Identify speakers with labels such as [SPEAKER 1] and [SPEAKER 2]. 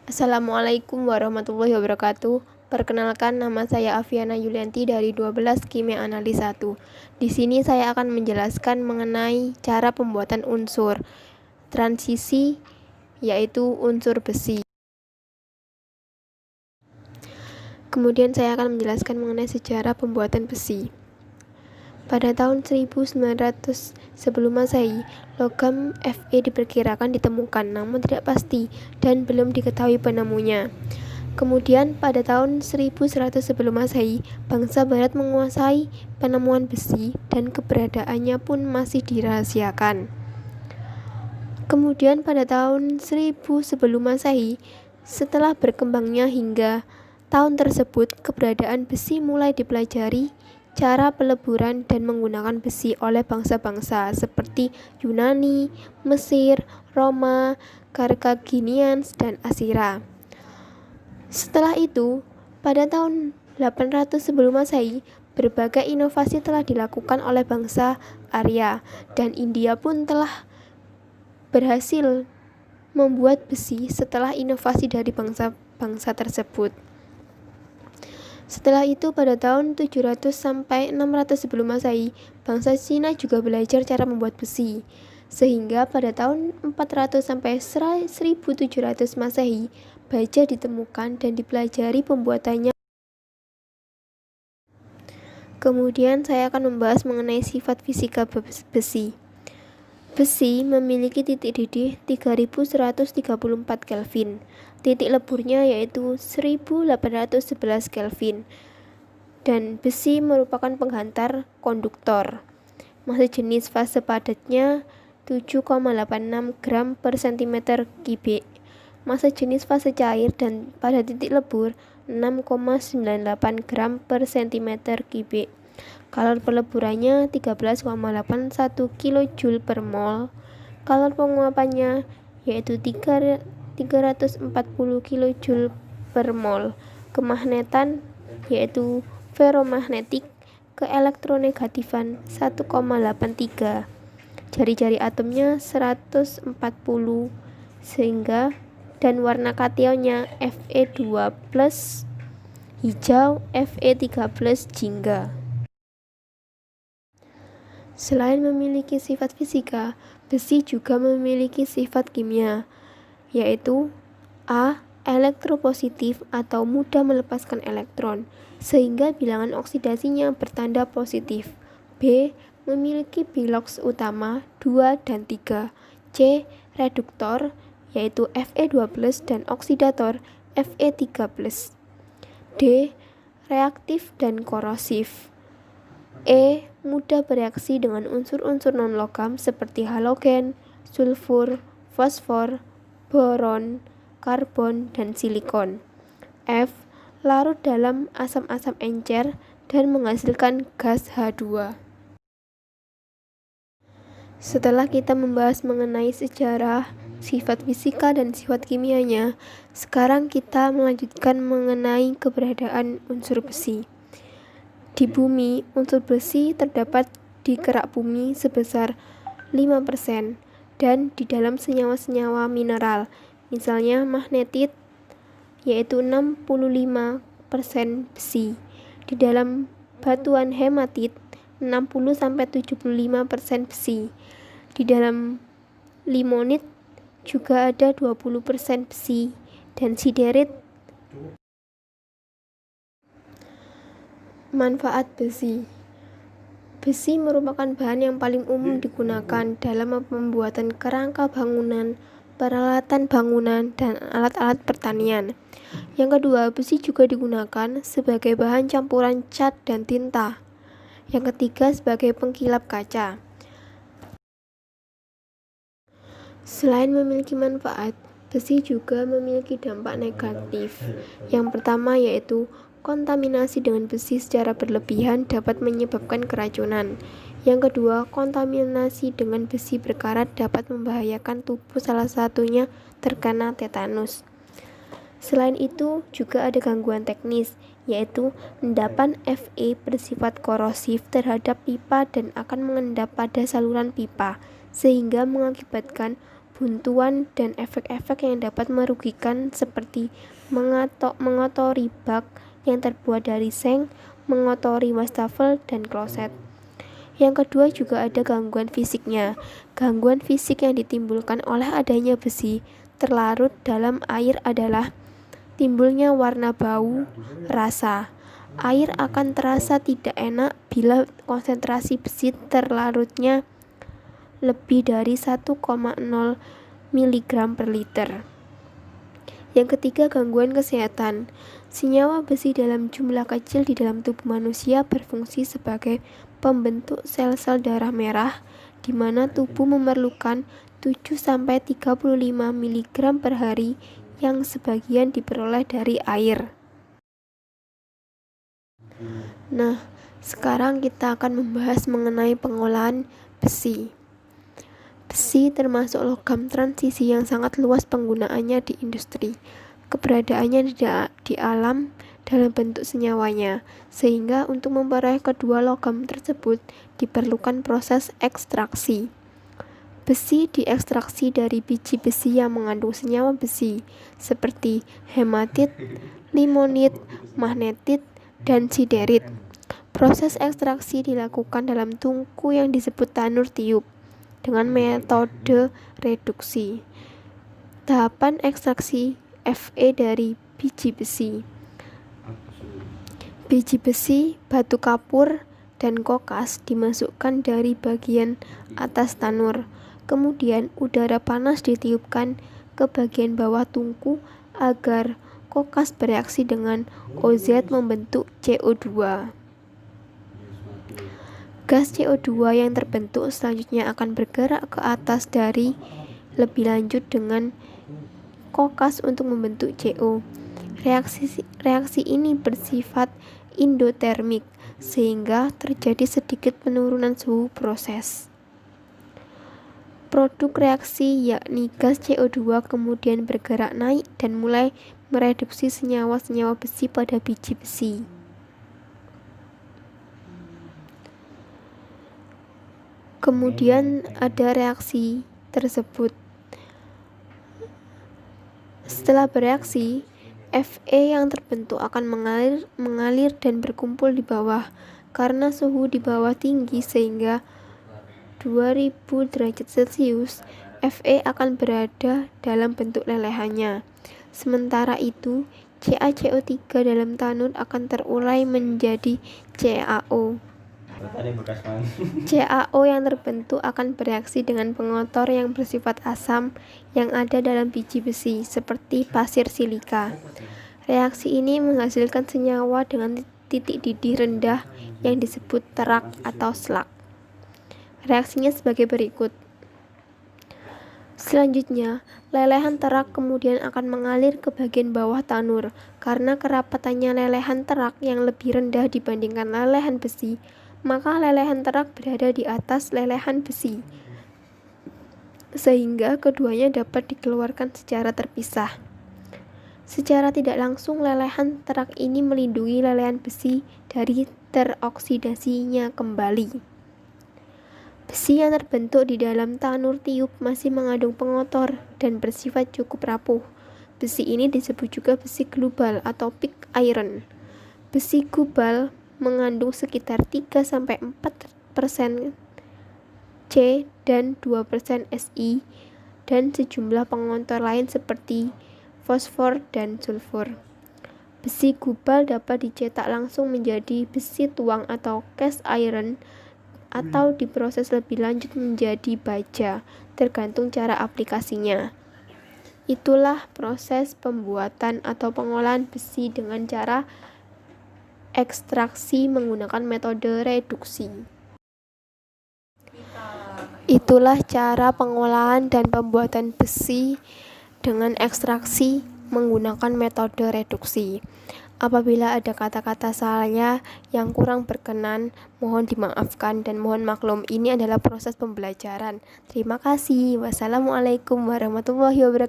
[SPEAKER 1] Assalamualaikum warahmatullahi wabarakatuh. Perkenalkan, nama saya Afiana Yulianti dari 12 Kimia Analis 1. Di sini saya akan menjelaskan mengenai cara pembuatan unsur transisi, yaitu unsur besi. Kemudian saya akan menjelaskan mengenai sejarah pembuatan besi. Pada tahun 1900 sebelum Masehi, logam Fe diperkirakan ditemukan, namun tidak pasti dan belum diketahui penemunya. Kemudian pada tahun 1100 sebelum Masehi, bangsa Barat menguasai penemuan besi dan keberadaannya pun masih dirahasiakan. Kemudian pada tahun 1000 sebelum Masehi, setelah berkembangnya hingga tahun tersebut, keberadaan besi mulai dipelajari, cara peleburan dan menggunakan besi oleh bangsa-bangsa seperti Yunani, Mesir, Roma, Carthaginians, dan Assyria. Setelah itu, pada tahun 800 sebelum Masehi, berbagai inovasi telah dilakukan oleh bangsa Arya, dan India pun telah berhasil membuat besi setelah inovasi dari bangsa-bangsa tersebut. Setelah itu, pada tahun 700 sampai 600 sebelum Masehi, bangsa Cina juga belajar cara membuat besi. Sehingga pada tahun 400 sampai 1700 Masehi, baja ditemukan dan dipelajari pembuatannya. Kemudian saya akan membahas mengenai sifat fisika besi. Besi memiliki titik didih 3134 Kelvin. Titik leburnya yaitu 1811 Kelvin. Dan besi merupakan penghantar konduktor. Massa jenis fase padatnya 7,86 gram per cm kubik. Massa jenis fase cair dan pada titik lebur 6,98 gram per cm kubik. Kalor peleburannya 13,81 kJ per mol. Kalor penguapannya yaitu 340 kJ per mol. Kemagnetan yaitu ferromagnetik, keelektronegatifan 1,83. Jari-jari atomnya 140 sehingga dan warna kationnya Fe2+, hijau, Fe3+ jingga. Selain memiliki sifat fisika, besi juga memiliki sifat kimia, yaitu A. Elektropositif atau mudah melepaskan elektron, sehingga bilangan oksidasinya bertanda positif. B. Memiliki biloks utama 2 dan 3. C. Reduktor, yaitu Fe2+ dan oksidator Fe3+. D. Reaktif dan korosif. E. Mudah bereaksi dengan unsur-unsur non-logam seperti halogen, sulfur, fosfor, boron, karbon, dan silikon. F. Larut dalam asam-asam encer dan menghasilkan gas H2. Setelah kita membahas mengenai sejarah, sifat fisika, dan sifat kimianya, sekarang kita melanjutkan mengenai keberadaan unsur besi. Di bumi, unsur besi terdapat di kerak bumi sebesar 5% dan di dalam senyawa-senyawa mineral, misalnya magnetit, yaitu 65% besi. Di dalam batuan hematit, 60-75% besi. Di dalam limonit juga ada 20% besi dan siderit. Manfaat besi. Besi merupakan bahan yang paling umum digunakan dalam pembuatan kerangka bangunan, peralatan bangunan, dan alat-alat pertanian. Yang kedua, besi juga digunakan sebagai bahan campuran cat dan tinta. Yang ketiga, sebagai pengkilap kaca. Selain memiliki manfaat, besi juga memiliki dampak negatif. Yang pertama yaitu kontaminasi dengan besi secara berlebihan dapat menyebabkan keracunan. Yang kedua, kontaminasi dengan besi berkarat dapat membahayakan tubuh, salah satunya terkena tetanus. Selain itu, juga ada gangguan teknis, yaitu endapan Fe bersifat korosif terhadap pipa dan akan mengendap pada saluran pipa, sehingga mengakibatkan kebuntuan, dan efek-efek yang dapat merugikan seperti mengotori bak yang terbuat dari seng, mengotori wastafel dan kloset. Yang kedua juga ada gangguan fisiknya. Gangguan fisik yang ditimbulkan oleh adanya besi terlarut dalam air adalah timbulnya warna, bau, rasa. Air akan terasa tidak enak bila konsentrasi besi terlarutnya lebih dari 1,0 mg per liter. Yang ketiga, gangguan kesehatan. Senyawa besi dalam jumlah kecil di dalam tubuh manusia berfungsi sebagai pembentuk sel-sel darah merah, di mana tubuh memerlukan 7-35 mg per hari yang sebagian diperoleh dari air. Nah, sekarang kita akan membahas mengenai pengolahan besi. Besi termasuk logam transisi yang sangat luas penggunaannya di industri. Keberadaannya di alam dalam bentuk senyawanya, sehingga untuk memperoleh kedua logam tersebut diperlukan proses ekstraksi. Besi diekstraksi dari biji besi yang mengandung senyawa besi, seperti hematit, limonit, magnetit, dan siderit. Proses ekstraksi dilakukan dalam tungku yang disebut tanur tiup dengan metode reduksi. Tahapan ekstraksi Fe dari biji besi. Biji besi, batu kapur, dan kokas dimasukkan dari bagian atas tanur. Kemudian udara panas ditiupkan ke bagian bawah tungku agar kokas bereaksi dengan OZ membentuk CO2. Gas CO2 yang terbentuk selanjutnya akan bergerak ke atas dari lebih lanjut dengan kokas untuk membentuk CO. Reaksi ini bersifat endotermik, sehingga terjadi sedikit penurunan suhu proses. Produk reaksi yakni gas CO2 kemudian bergerak naik dan mulai mereduksi senyawa-senyawa besi pada biji besi. Kemudian ada reaksi tersebut. Setelah bereaksi, Fe yang terbentuk akan mengalir dan berkumpul di bawah. Karena suhu di bawah tinggi sehingga 2000 derajat Celcius, Fe akan berada dalam bentuk lelehannya. Sementara itu, CaCO3 dalam tanur akan terurai menjadi CaO. CaO yang terbentuk akan bereaksi dengan pengotor yang bersifat asam yang ada dalam biji besi, seperti pasir silika. Reaksi ini menghasilkan senyawa dengan titik didih rendah yang disebut terak atau slag. Reaksinya sebagai berikut. Selanjutnya, lelehan terak kemudian akan mengalir ke bagian bawah tanur. Karena kerapatannya lelehan terak yang lebih rendah dibandingkan lelehan besi, maka lelehan terak berada di atas lelehan besi, sehingga keduanya dapat dikeluarkan secara terpisah. Secara tidak langsung, lelehan terak ini melindungi lelehan besi dari teroksidasinya kembali. Besi yang terbentuk di dalam tanur tiup masih mengandung pengotor dan bersifat cukup rapuh. Besi ini disebut juga besi global atau pig iron. Besi global mengandung sekitar 3-4% C dan 2% Si dan sejumlah pengontor lain seperti fosfor dan sulfur. Besi global dapat dicetak langsung menjadi besi tuang atau cast iron atau diproses lebih lanjut menjadi baja, tergantung cara aplikasinya. Itulah proses pembuatan atau pengolahan besi dengan cara ekstraksi menggunakan metode reduksi. Itulah cara pengolahan dan pembuatan besi dengan ekstraksi menggunakan metode reduksi. Apabila ada kata-kata saya yang kurang berkenan, mohon dimaafkan dan mohon maklum, ini adalah proses pembelajaran. Terima kasih. Wassalamualaikum warahmatullahi wabarakatuh.